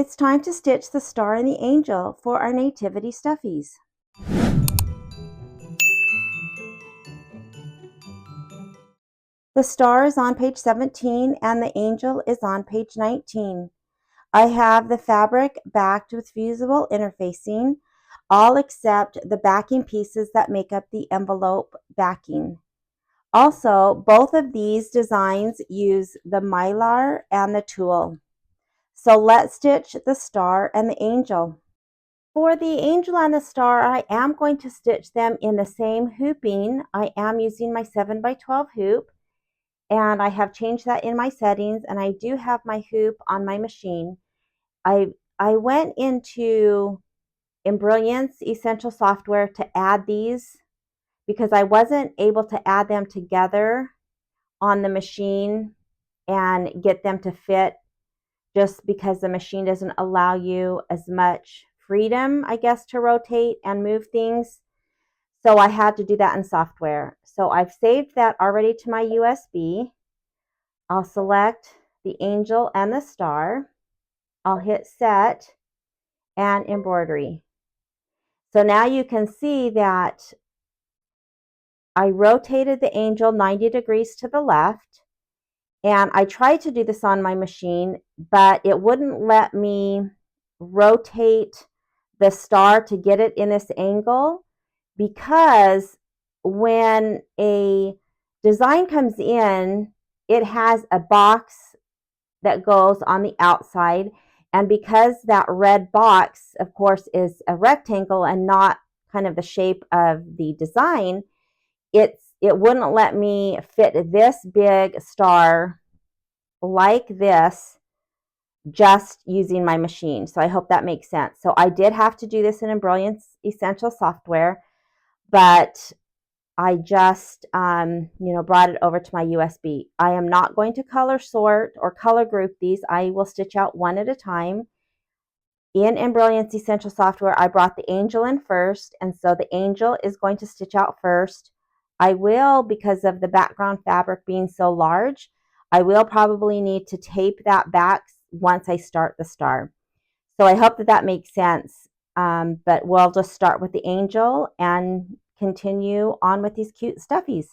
It's time to stitch the star and the angel for our Nativity Stuffies. The star is on page 17 and the angel is on page 19. I have the fabric backed with fusible interfacing, all except the backing pieces that make up the envelope backing. Also, both of these designs use the mylar and the tulle. So let's stitch the star and the angel. For the angel and the star, I am going to stitch them in the same hooping. I am using my 7x12 hoop, and I have changed that in my settings, and I do have my hoop on my machine. I went into Embellish Essential Software to add these because I wasn't able to add them together on the machine and get them to fit, just because the machine doesn't allow you as much freedom, I guess, to rotate and move things. So I had to do that in software. So I've saved that already to my USB. I'll select the angel and the star. I'll hit set and embroidery. So now you can see that I rotated the angel 90 degrees to the left, and I tried to do this on my machine, but it wouldn't let me rotate the star to get it in this angle, because when a design comes in, it has a box that goes on the outside, and because that red box, of course, is a rectangle and not kind of the shape of the design, it wouldn't let me fit this big star like this just using my machine. So I hope that makes sense. So I did have to do this in Embellish Essential Software, but I just brought it over to my USB. I am not going to color sort or color group these. I will stitch out one at a time. In Embellish Essential Software, I brought the angel in first, and so the angel is going to stitch out first. I will, because of the background fabric being so large, I will probably need to tape that back once I start the star. So I hope that that makes sense. But we'll just start with the angel and continue on with these cute stuffies.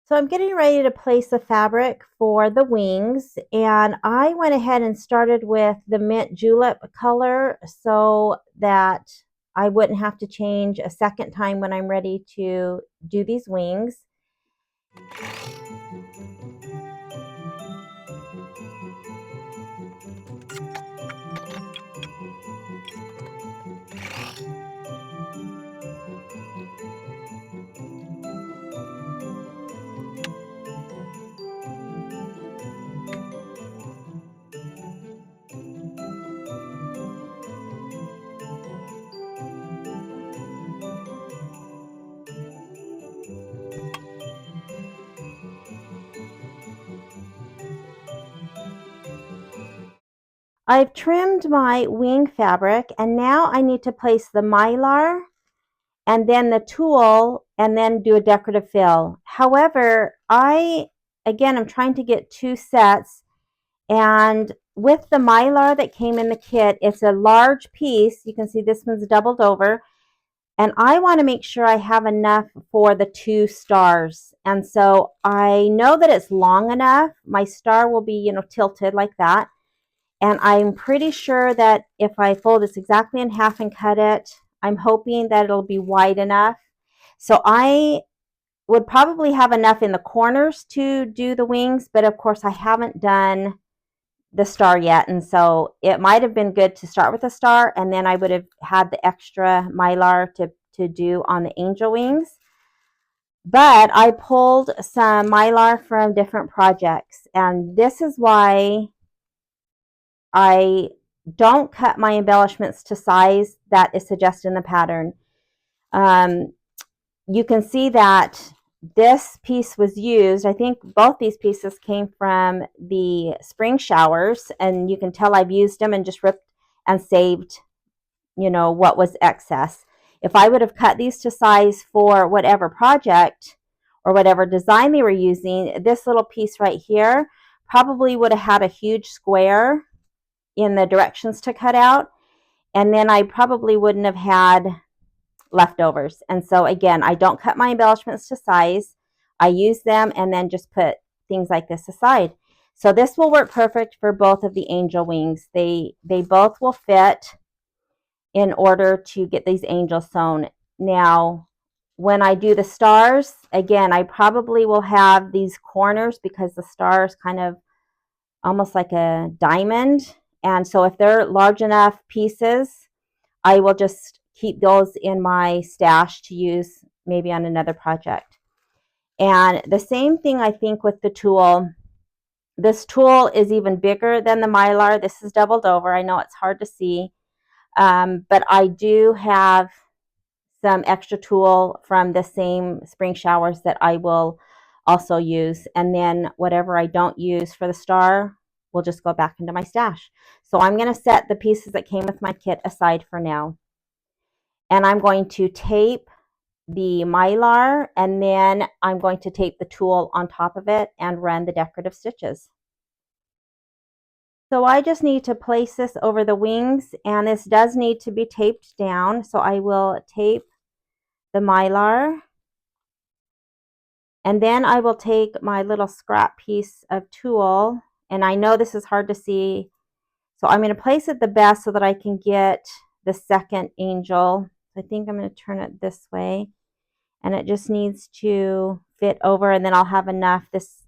So I'm getting ready to place the fabric for the wings, and I went ahead and started with the mint julep color so that I wouldn't have to change a second time when I'm ready to do these wings. I've trimmed my wing fabric, and now I need to place the mylar and then the tulle and then do a decorative fill. However, again, I'm trying to get two sets, and with the mylar that came in the kit, it's a large piece. You can see this one's doubled over, and I want to make sure I have enough for the two stars. And so I know that it's long enough. My star will be, tilted like that. And I'm pretty sure that if I fold this exactly in half and cut it, I'm hoping that it'll be wide enough. So I would probably have enough in the corners to do the wings, but of course I haven't done the star yet. And so it might have been good to start with a star, and then I would have had the extra mylar to do on the angel wings. But I pulled some mylar from different projects, and this is why I don't cut my embellishments to size that is suggested in the pattern. You can see that this piece was used. I think both these pieces came from the spring showers, and you can tell I've used them and just ripped and saved, what was excess. If I would have cut these to size for whatever project or whatever design they were using, this little piece right here probably would have had a huge square in the directions to cut out, and then I probably wouldn't have had leftovers. And so again, I don't cut my embellishments to size. I use them and then just put things like this aside. So this will work perfect for both of the angel wings. They both will fit in order to get these angels sewn. Now, when I do the stars, again, I probably will have these corners because the star is kind of almost like a diamond. And so if they're large enough pieces, I will just keep those in my stash to use maybe on another project. And the same thing I think with the tulle. This tulle is even bigger than the mylar. This is doubled over. I know it's hard to see, but I do have some extra tulle from the same spring showers that I will also use. And then whatever I don't use for the star will just go back into my stash. So I'm going to set the pieces that came with my kit aside for now. And I'm going to tape the mylar, and then I'm going to tape the tulle on top of it and run the decorative stitches. So I just need to place this over the wings, and this does need to be taped down. So I will tape the mylar, and then I will take my little scrap piece of tulle, and I know this is hard to see, so I'm going to place it the best so that I can get the second angel. I think I'm going to turn it this way, and it just needs to fit over, and then I'll have enough. This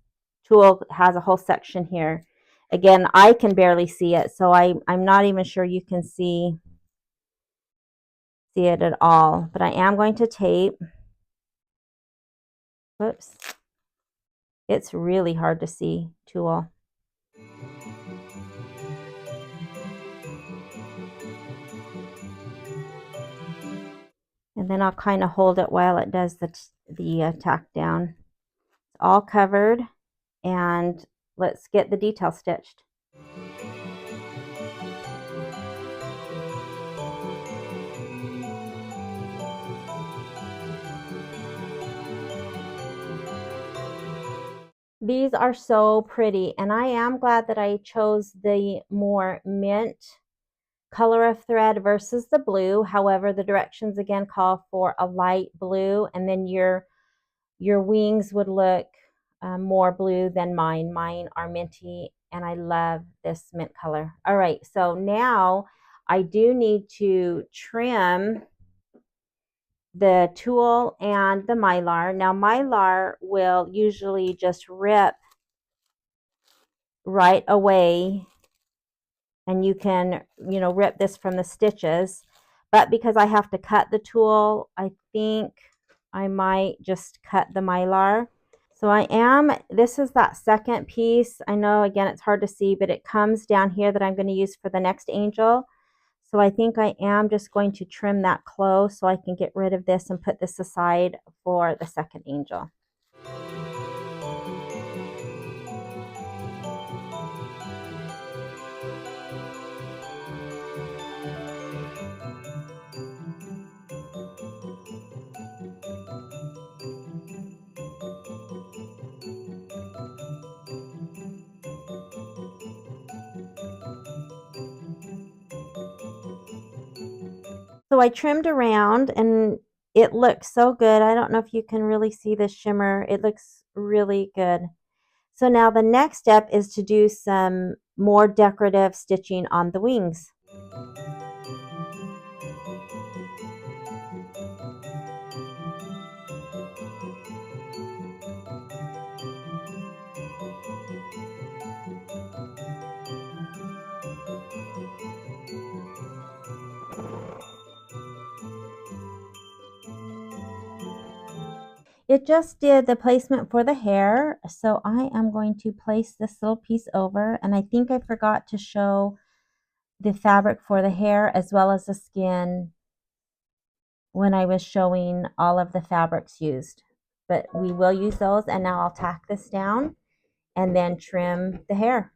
tulle has a whole section here. Again, I can barely see it, so I'm not even sure you can see it at all, but I am going to tape. Whoops. It's really hard to see tulle. And then I'll kind of hold it while it does the tack down. It's all covered, and let's get the detail stitched. These are so pretty, and I am glad that I chose the more mint color of thread versus the blue. However, the directions again call for a light blue, and then your wings would look more blue than mine. Mine are minty, and I love this mint color. All right, so now I do need to trim the tulle and the mylar. Now mylar will usually just rip right away, and you can rip this from the stitches, but because I have to cut the tulle, I think I might just cut the mylar. So this is that second piece. I know again it's hard to see, but it comes down here that I'm going to use for the next angel. So I think I am just going to trim that close so I can get rid of this and put this aside for the second angel. So I trimmed around, and it looks so good. I don't know if you can really see the shimmer. It looks really good. So now the next step is to do some more decorative stitching on the wings. it just did the placement for the hair. So I am going to place this little piece over, and I think I forgot to show the fabric for the hair as well as the skin when I was showing all of the fabrics used. But we will use those, and now I'll tack this down and then trim the hair.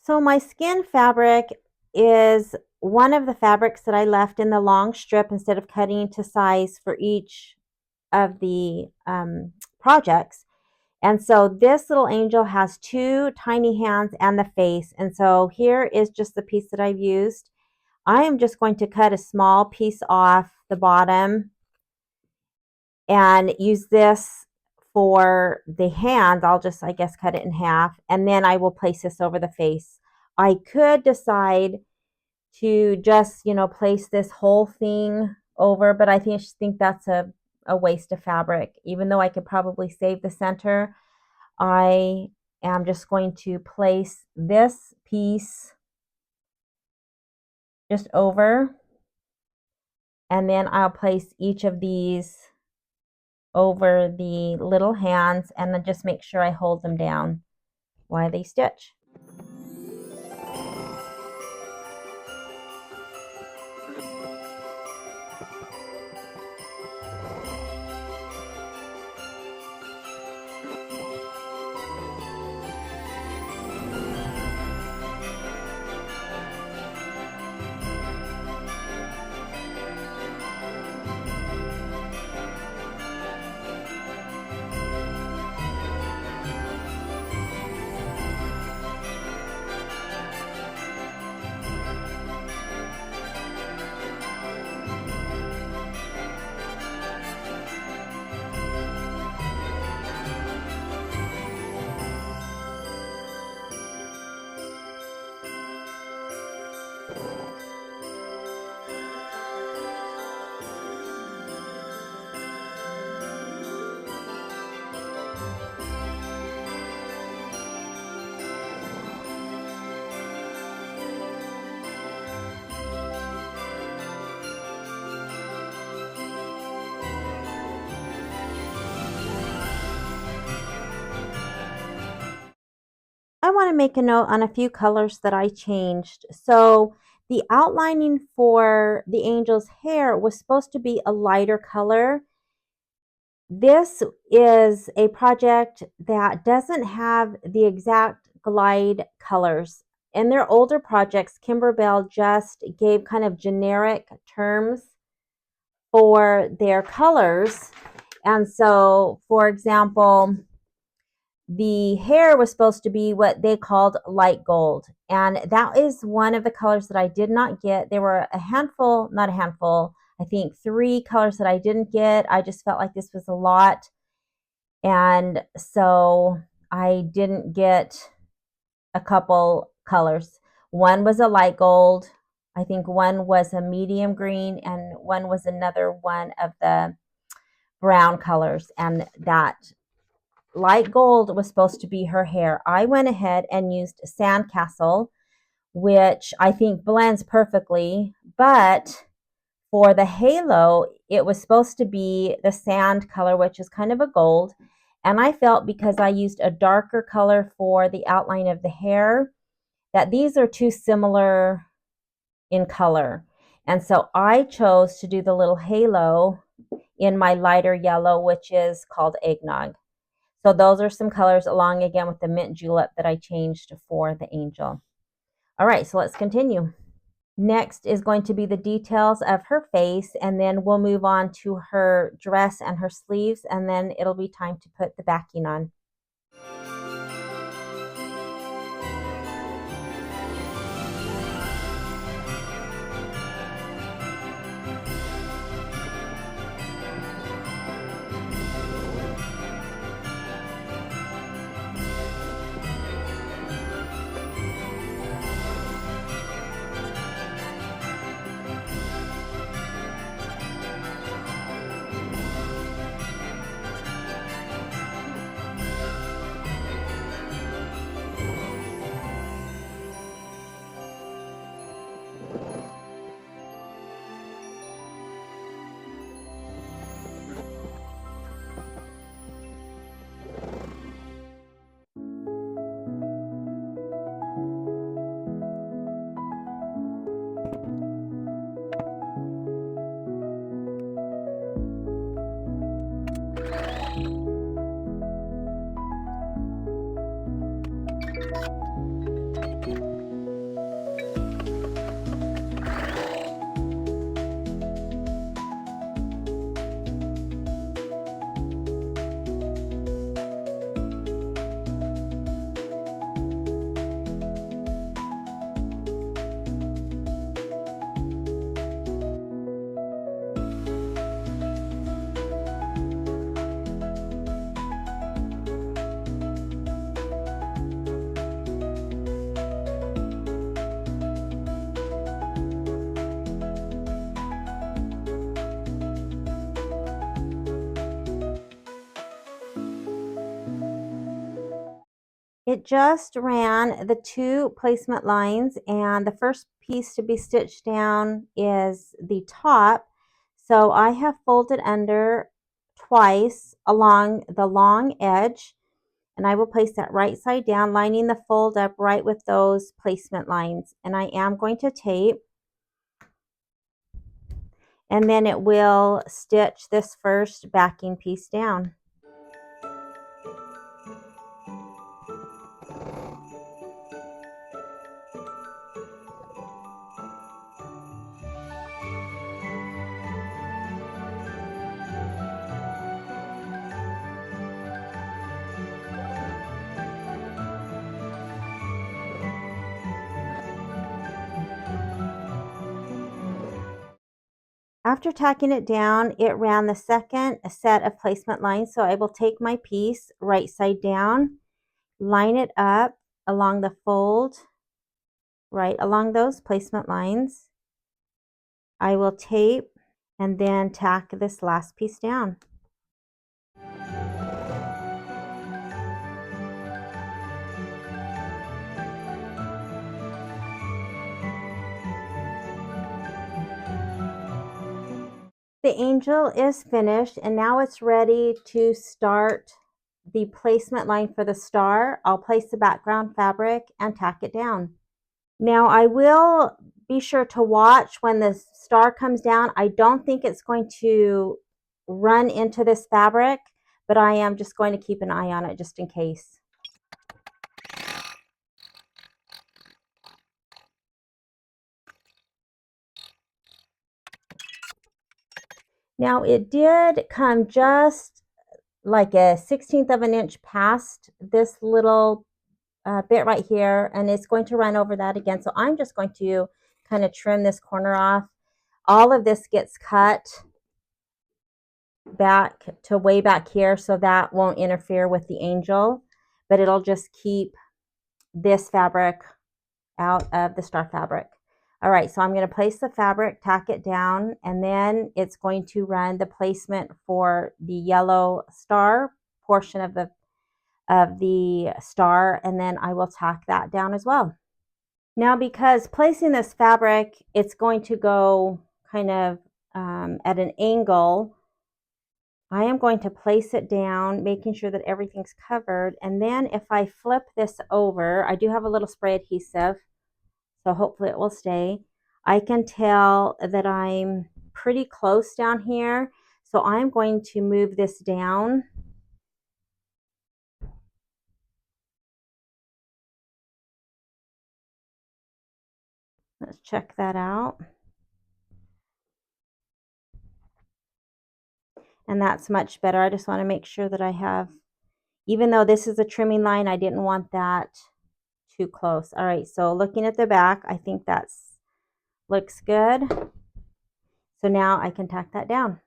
So my skin fabric is one of the fabrics that I left in the long strip instead of cutting to size for each of the projects. And so this little angel has two tiny hands and the face. And so here is just the piece that I've used. I am just going to cut a small piece off the bottom and use this for the hands. I'll just, I guess, cut it in half, and then I will place this over the face. I could decide to just, place this whole thing over, but I just think that's a waste of fabric. Even though I could probably save the center, I am just going to place this piece just over, and then I'll place each of these over the little hands, and then just make sure I hold them down while they stitch. I want to make a note on a few colors that I changed. So the outlining for the angel's hair was supposed to be a lighter color. This is a project that doesn't have the exact glide colors. In their older projects, Kimberbell just gave kind of generic terms for their colors. And so, for example, the hair was supposed to be what they called light gold. And that is one of the colors that I did not get. There were not a handful, I think 3 colors that I didn't get. I just felt like this was a lot. And so I didn't get a couple colors. One was a light gold. I think one was a medium green, and one was another one of the brown colors. And that light gold was supposed to be her hair. I went ahead and used Sandcastle, which I think blends perfectly, but for the halo, it was supposed to be the sand color, which is kind of a gold. And I felt, because I used a darker color for the outline of the hair, that these are too similar in color. And so I chose to do the little halo in my lighter yellow, which is called Eggnog. So those are some colors along again with the mint julep that I changed for the angel. All right, so let's continue. Next is going to be the details of her face, and then we'll move on to her dress and her sleeves, and then it'll be time to put the backing on. It just ran the 2 placement lines, and the first piece to be stitched down is the top. So I have folded under twice along the long edge, and I will place that right side down, lining the fold up right with those placement lines. And I am going to tape, and then it will stitch this first backing piece down. After tacking it down, it ran the second set of placement lines. So I will take my piece right side down, line it up along the fold, right along those placement lines. I will tape and then tack this last piece down. The angel is finished, and now it's ready to start the placement line for the star. I'll place the background fabric and tack it down. Now I will be sure to watch when the star comes down. I don't think it's going to run into this fabric, but I am just going to keep an eye on it just in case. Now it did come just like a 1/16 of an inch past this little bit right here, and it's going to run over that again. So I'm just going to kind of trim this corner off. All of this gets cut back to way back here, so that won't interfere with the angel, but it'll just keep this fabric out of the star fabric. All right, so I'm going to place the fabric, tack it down, and then it's going to run the placement for the yellow star portion of the star, and then I will tack that down as well. Now, because placing this fabric, it's going to go kind of at an angle, I am going to place it down, making sure that everything's covered. And then if I flip this over, I do have a little spray adhesive, so hopefully it will stay. I can tell that I'm pretty close down here. So I'm going to move this down. Let's check that out. And that's much better. I just want to make sure that I have, even though this is a trimming line, I didn't want that too close. All right, so looking at the back, I think that's looks good. So now I can tack that down.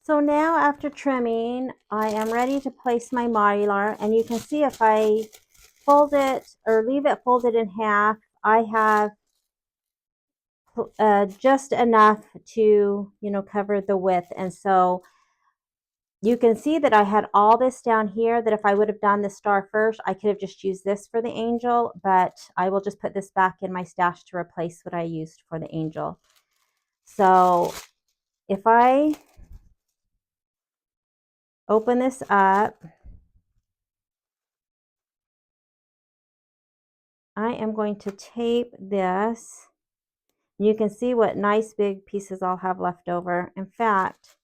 So now after trimming, I am ready to place my mylar, and you can see if I fold it or leave it folded in half, I have just enough to, cover the width. And so you can see that I had all this down here, that if I would have done the star first, I could have just used this for the angel, but I will just put this back in my stash to replace what I used for the angel. So if I open this up, I am going to tape this. You can see what nice big pieces I'll have left over. In fact,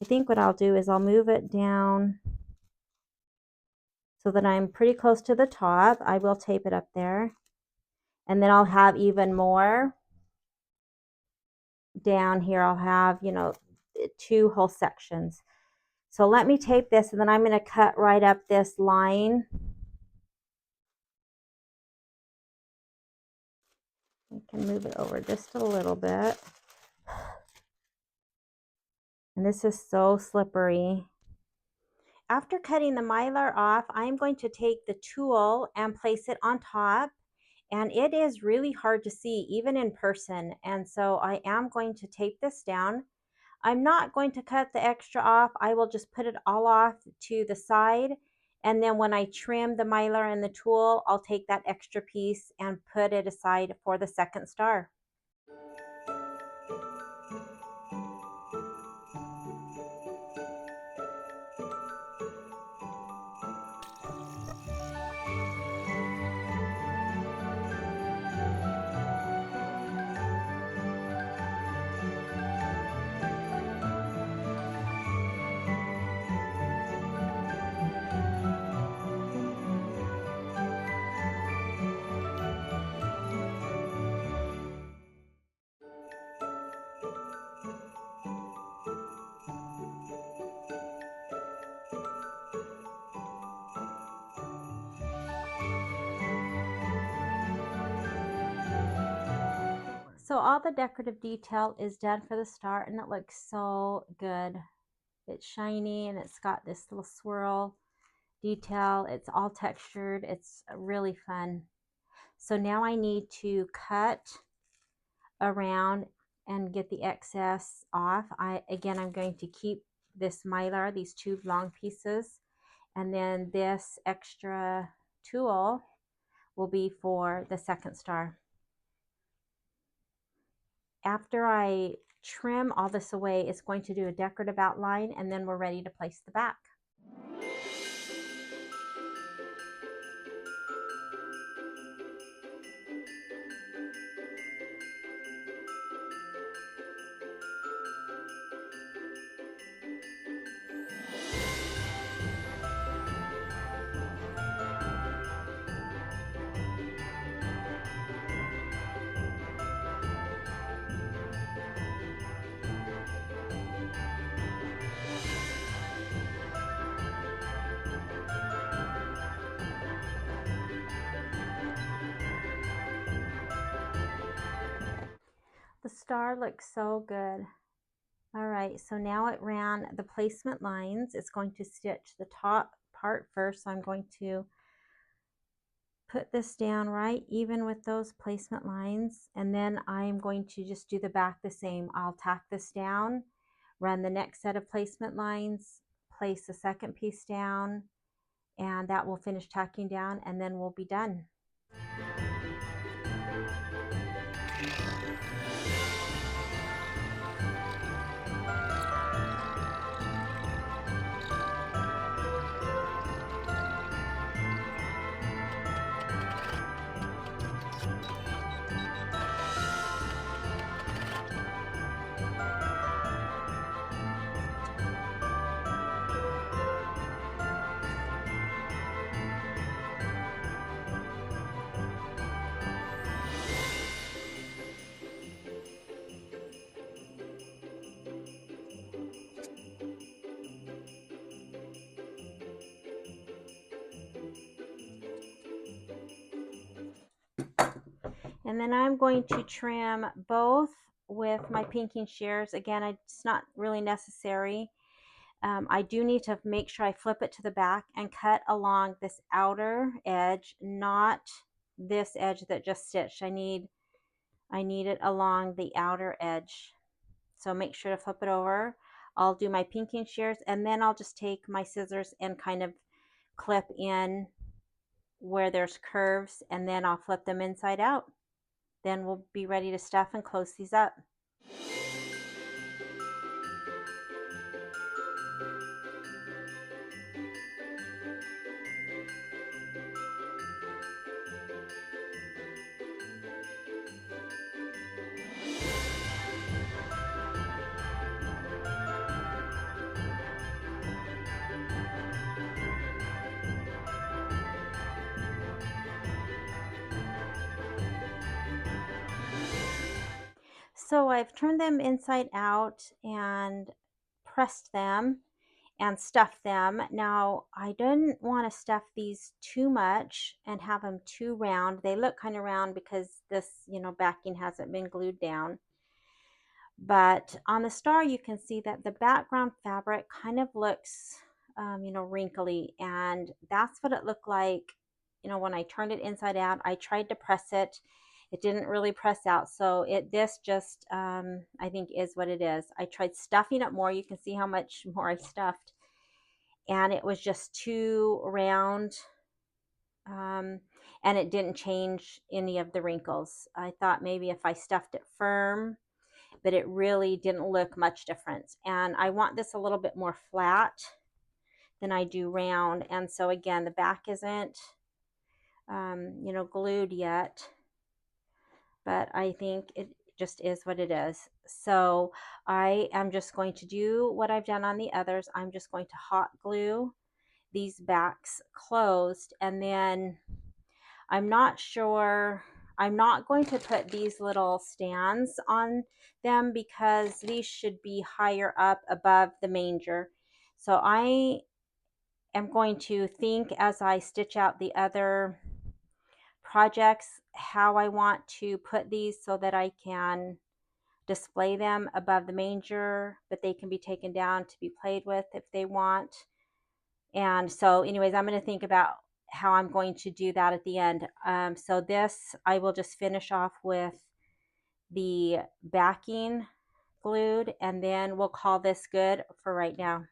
I think what I'll do is I'll move it down so that I'm pretty close to the top. I will tape it up there. And then I'll have even more down here. I'll have, 2 whole sections. So let me tape this, and then I'm going to cut right up this line. I can move it over just a little bit. And this is so slippery. After cutting the mylar off, I'm going to take the tulle and place it on top. And it is really hard to see, even in person. And so I am going to tape this down. I'm not going to cut the extra off. I will just put it all off to the side. And then when I trim the mylar and the tulle, I'll take that extra piece and put it aside for the second star. So all the decorative detail is done for the star, and it looks so good. It's shiny, and it's got this little swirl detail. It's all textured. It's really fun. So now I need to cut around and get the excess off. Again, I'm going to keep this mylar, these 2 long pieces, and then this extra tulle will be for the second star. After I trim all this away, it's going to do a decorative outline, and then we're ready to place the back. star looks so good. All right, so now it ran the placement lines. It's going to stitch the top part first, so I'm going to put this down right even with those placement lines, and then I'm going to just do the back the same. I'll tack this down, run the next set of placement lines, place the second piece down, and that will finish tacking down, and then we'll be done. And then I'm going to trim both with my pinking shears. Again, it's not really necessary. I do need to make sure I flip it to the back and cut along this outer edge, not this edge that just stitched. I need it along the outer edge. So make sure to flip it over. I'll do my pinking shears, and then I'll just take my scissors and kind of clip in where there's curves, and then I'll flip them inside out. Then we'll be ready to stuff and close these up. So I've turned them inside out and pressed them and stuffed them. Now I didn't want to stuff these too much and have them too round. They look kind of round because this, backing hasn't been glued down. But on the star, you can see that the background fabric kind of looks, wrinkly, and that's what it looked like. When I turned it inside out, I tried to press it. It didn't really press out, so this just, I think, is what it is. I tried stuffing it more. You can see how much more I stuffed, and it was just too round, and it didn't change any of the wrinkles. I thought maybe if I stuffed it firm, but it really didn't look much different. And I want this a little bit more flat than I do round. And so again, the back isn't, glued yet, but I think it just is what it is. So I am just going to do what I've done on the others. I'm just going to hot glue these backs closed, and then I'm not sure, I'm not going to put these little stands on them because these should be higher up above the manger. So I am going to think as I stitch out the other projects how I want to put these so that I can display them above the manger, but they can be taken down to be played with if they want. And so anyways, I'm going to think about how I'm going to do that at the end. So this, I will just finish off with the backing glued, and then we'll call this good for right now.